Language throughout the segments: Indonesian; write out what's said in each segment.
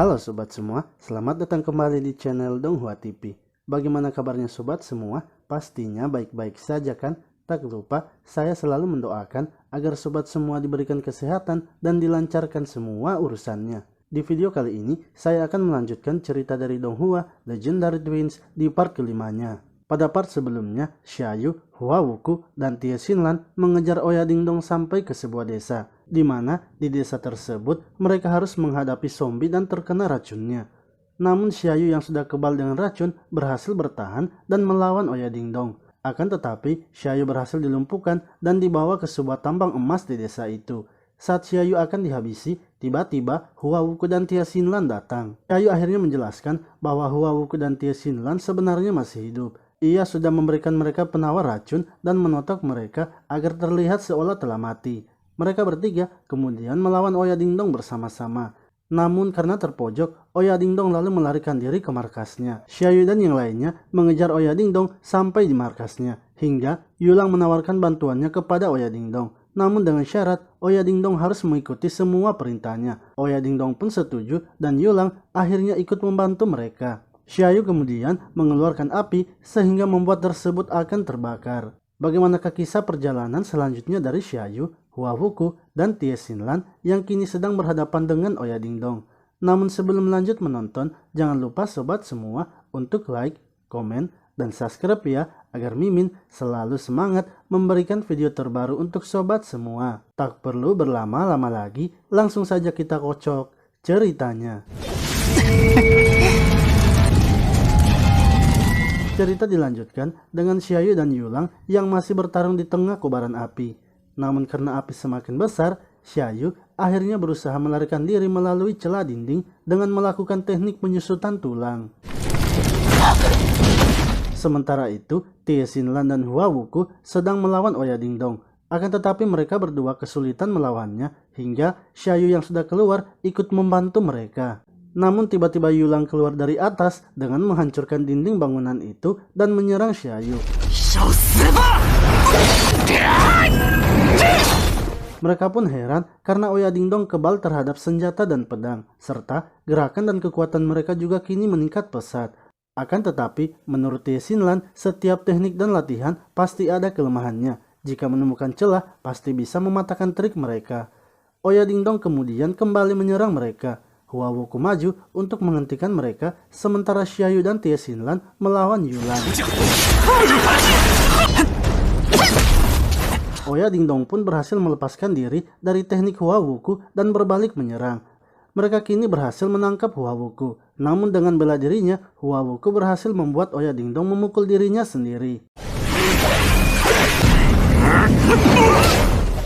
Halo sobat semua, selamat datang kembali di channel Donghua TV. Bagaimana kabarnya sobat semua? Pastinya baik-baik saja kan? Tak lupa, saya selalu mendoakan agar sobat semua diberikan kesehatan dan dilancarkan semua urusannya. Di video kali ini, saya akan melanjutkan cerita dari Donghua Legendary Twins di part kelimanya. Pada part sebelumnya, Xiaoyu, Hua Wuku, dan Tie Xinlan mengejar Oya Dingdong sampai ke sebuah desa, di mana di desa tersebut mereka harus menghadapi zombie dan terkena racunnya. Namun Xiaoyu yang sudah kebal dengan racun berhasil bertahan dan melawan Oya Dingdong. Akan tetapi, Xiaoyu berhasil dilumpuhkan dan dibawa ke sebuah tambang emas di desa itu. Saat Xiaoyu akan dihabisi, tiba-tiba Hua Wuku dan Tie Xinlan datang. Xiaoyu akhirnya menjelaskan bahwa Hua Wuku dan Tie Xinlan sebenarnya masih hidup. Ia sudah memberikan mereka penawar racun dan menotok mereka agar terlihat seolah telah mati. Mereka bertiga kemudian melawan Oya Dingdong bersama-sama. Namun karena terpojok, Oya Dingdong lalu melarikan diri ke markasnya. Xiaoyu dan yang lainnya mengejar Oya Dingdong sampai di markasnya. Hingga Yulang menawarkan bantuannya kepada Oya Dingdong. Namun dengan syarat Oya Dingdong harus mengikuti semua perintahnya. Oya Dingdong pun setuju dan Yulang akhirnya ikut membantu mereka. Xiaoyu kemudian mengeluarkan api sehingga membuat tersebut akan terbakar. Bagaimanakah kisah perjalanan selanjutnya dari Xiaoyu, Hua Wuku, dan Tie Xinlan yang kini sedang berhadapan dengan Oya Dingdong? Namun sebelum lanjut menonton, jangan lupa sobat semua untuk like, komen, dan subscribe ya, agar Mimin selalu semangat memberikan video terbaru untuk sobat semua. Tak perlu berlama-lama lagi, langsung saja kita kocok ceritanya. Cerita dilanjutkan dengan Xiaoyu dan Yulang yang masih bertarung di tengah kobaran api. Namun karena api semakin besar, Xiaoyu akhirnya berusaha melarikan diri melalui celah dinding dengan melakukan teknik penyusutan tulang. Sementara itu, Tie Xinlan dan Hua Wuku sedang melawan Oya Dingdong. Akan tetapi mereka berdua kesulitan melawannya hingga Xiaoyu yang sudah keluar ikut membantu mereka. Namun tiba-tiba Yulang keluar dari atas dengan menghancurkan dinding bangunan itu dan menyerang Xiaoyu. Mereka pun heran karena Oya Dingdong kebal terhadap senjata dan pedang, serta gerakan dan kekuatan mereka juga kini meningkat pesat. Akan tetapi, menurut Tie Xinlan, setiap teknik dan latihan pasti ada kelemahannya. Jika menemukan celah, pasti bisa mematahkan trik mereka. Oya Dingdong kemudian kembali menyerang mereka. Hua Wuku maju untuk menghentikan mereka, sementara Xiaoyu dan Tie Xinlan melawan Yulang. Oya Dingdong pun berhasil melepaskan diri dari teknik Hua Wuku dan berbalik menyerang. Mereka kini berhasil menangkap Hua Wuku. Namun dengan bela dirinya, Hua Wuku berhasil membuat Oya Dingdong memukul dirinya sendiri.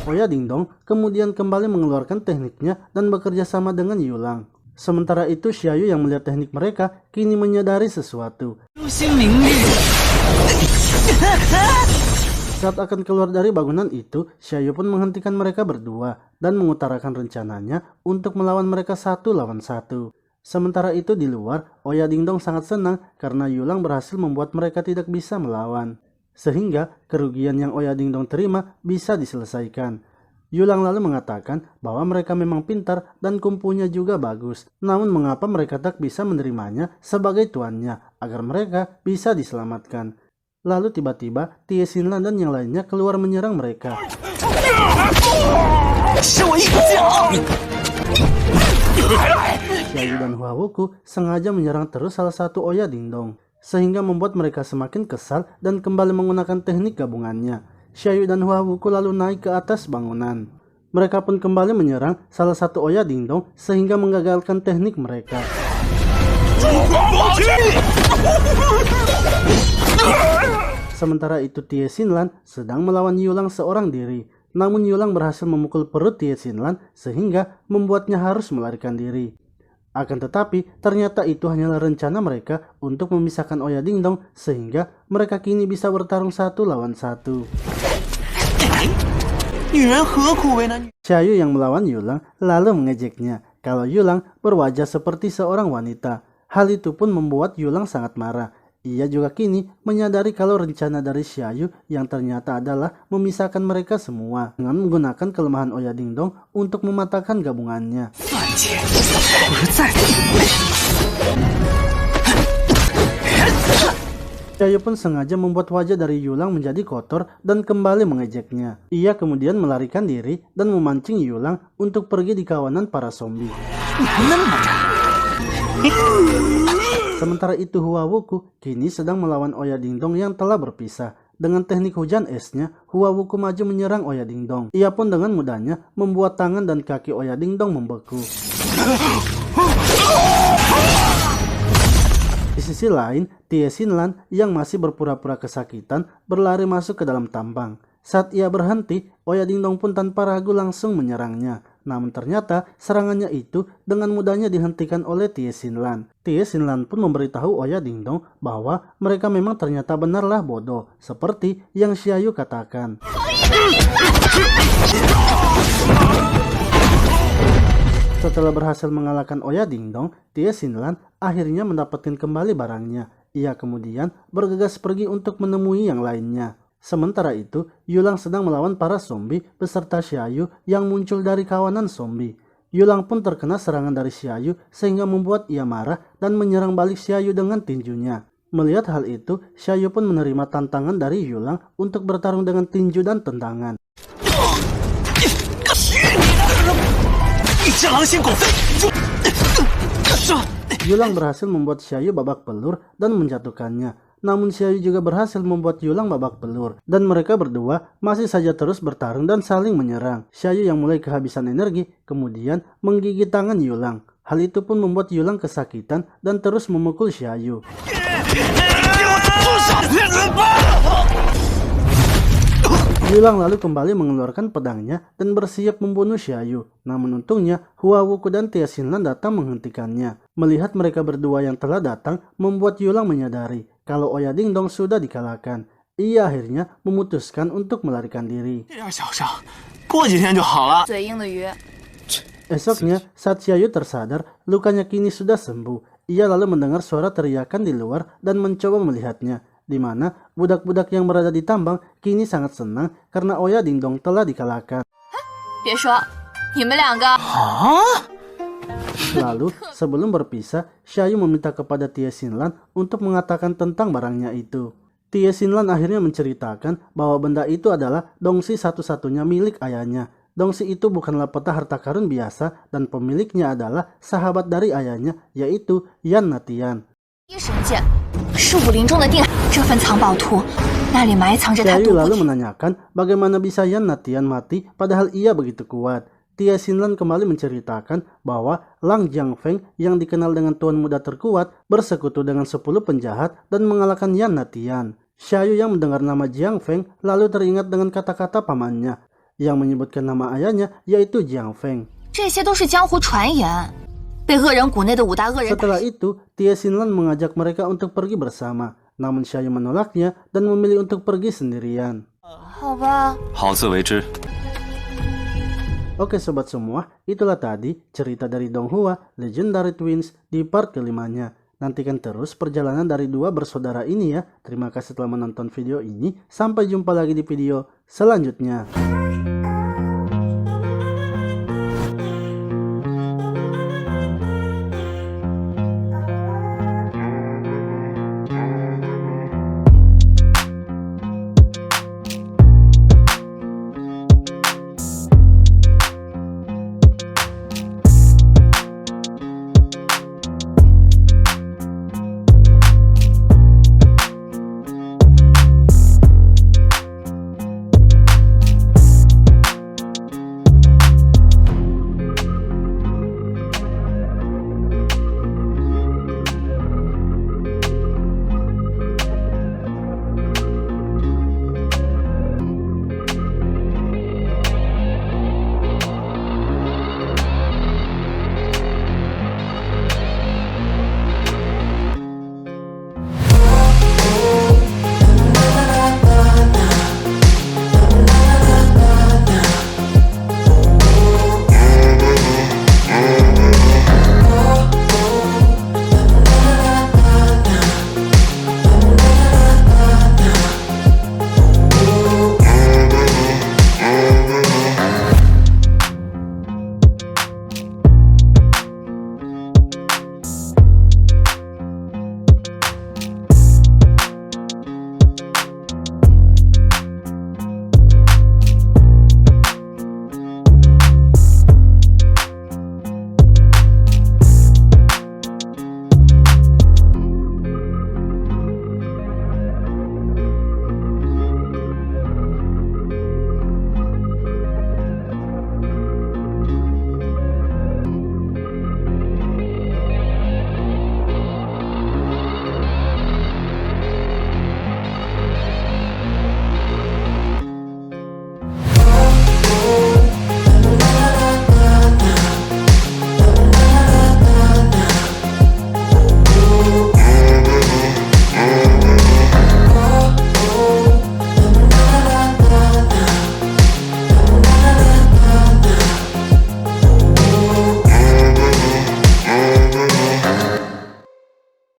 Oya Dingdong kemudian kembali mengeluarkan tekniknya dan bekerja sama dengan Yulang. Sementara itu Xiaoyu yang melihat teknik mereka kini menyadari sesuatu. Saat akan keluar dari bangunan itu, Xiaoyu pun menghentikan mereka berdua dan mengutarakan rencananya untuk melawan mereka 1 lawan 1. Sementara itu di luar, Oya Dingdong sangat senang karena Yulang berhasil membuat mereka tidak bisa melawan. Sehingga kerugian yang Oya Dingdong terima bisa diselesaikan. Yulang lalu mengatakan bahwa mereka memang pintar dan kumpunya juga bagus. Namun mengapa mereka tak bisa menerimanya sebagai tuannya agar mereka bisa diselamatkan. Lalu tiba-tiba Tie Xinlan dan yang lainnya keluar menyerang mereka. Xiaoyu dan Hua Wuku sengaja menyerang terus salah satu Oya Dingdong, sehingga membuat mereka semakin kesal dan kembali menggunakan teknik gabungannya. Xiaoyu dan Hua Wuku lalu naik ke atas bangunan. Mereka pun kembali menyerang salah satu Oya Dingdong sehingga menggagalkan teknik mereka. Sementara itu Tie Xinlan sedang melawan Yulang seorang diri. Namun Yulang berhasil memukul perut Tie Xinlan sehingga membuatnya harus melarikan diri. Akan tetapi ternyata itu hanyalah rencana mereka untuk memisahkan Oya Dingdong sehingga mereka kini bisa bertarung 1 lawan 1. Xiaoyu yang melawan Yulang lalu mengejeknya kalau Yulang berwajah seperti seorang wanita. Hal itu pun membuat Yulang sangat marah. Ia juga kini menyadari kalau rencana dari Xiaoyu yang ternyata adalah memisahkan mereka semua dengan menggunakan kelemahan Oya Dingdong untuk mematahkan gabungannya. Xiaoyu pun sengaja membuat wajah dari Yulang menjadi kotor dan kembali mengejeknya. Ia kemudian melarikan diri dan memancing Yulang untuk pergi di kawanan para zombie. Sementara itu Hua Wuku kini sedang melawan Oya Dingdong yang telah berpisah. Dengan teknik hujan esnya, Hua Wuku maju menyerang Oya Dingdong. Ia pun dengan mudahnya membuat tangan dan kaki Oya Dingdong membeku. Di sisi lain, Tie Xinlan yang masih berpura-pura kesakitan berlari masuk ke dalam tambang. Saat ia berhenti, Oya Dingdong pun tanpa ragu langsung menyerangnya. Namun ternyata serangannya itu dengan mudahnya dihentikan oleh Tie Xinlan. Tie Xinlan pun memberitahu Oya Dingdong bahwa mereka memang ternyata benarlah bodoh, seperti yang Xiaoyu katakan. Setelah berhasil mengalahkan Oya Dingdong, Tie Xinlan akhirnya mendapatkan kembali barangnya. Ia kemudian bergegas pergi untuk menemui yang lainnya. Sementara itu, Yulang sedang melawan para zombie beserta Xiaoyu yang muncul dari kawanan zombie. Yulang pun terkena serangan dari Xiaoyu sehingga membuat ia marah dan menyerang balik Xiaoyu dengan tinjunya. Melihat hal itu, Xiaoyu pun menerima tantangan dari Yulang untuk bertarung dengan tinju dan tendangan. Yulang berhasil membuat Xiaoyu babak belur dan menjatuhkannya. Namun Xiaoyu juga berhasil membuat Yulang babak belur. Dan mereka berdua masih saja terus bertarung dan saling menyerang. Xiaoyu yang mulai kehabisan energi kemudian menggigit tangan Yulang. Hal itu pun membuat Yulang kesakitan dan terus memukul Xiaoyu. Yulang lalu kembali mengeluarkan pedangnya dan bersiap membunuh Xiaoyu. Namun untungnya Hua Wuku dan Tie Xinlan datang menghentikannya. Melihat mereka berdua yang telah datang membuat Yulang menyadari kalau Oya Dingdong sudah dikalahkan. Ia akhirnya memutuskan untuk melarikan diri. Esoknya saat Xiaoyu tersadar, lukanya kini sudah sembuh. Ia lalu mendengar suara teriakan di luar dan mencoba melihatnya, di mana budak-budak yang berada di tambang kini sangat senang karena Oya Dingdong telah dikalahkan. Lalu sebelum berpisah, Xiaoyu meminta kepada Tie Xinlan untuk mengatakan tentang barangnya itu. Tie Xinlan akhirnya menceritakan bahwa benda itu adalah dongsi satu-satunya milik ayahnya. Dongsi itu bukanlah peta harta karun biasa dan pemiliknya adalah sahabat dari ayahnya, yaitu Yan Natian. Xiaoyu lalu menanyakan bagaimana bisa Yan Natian mati padahal ia begitu kuat. Tie Xinlan kembali menceritakan bahwa Lang Jiangfeng yang dikenal dengan tuan muda terkuat bersekutu dengan 10 penjahat dan mengalahkan Yan Natian. Xiaoyu yang mendengar nama Jiangfeng lalu teringat dengan kata-kata pamannya yang menyebutkan nama ayahnya yaitu Jiangfeng. Setelah itu, Tie Xinlan mengajak mereka untuk pergi bersama. Namun Xiaoyu menolaknya dan memilih untuk pergi sendirian. Oke sobat semua, itulah tadi cerita dari Donghua Legendary Twins di part kelimanya. Nantikan terus perjalanan dari dua bersaudara ini ya. Terima kasih telah menonton video ini. Sampai jumpa lagi di video selanjutnya.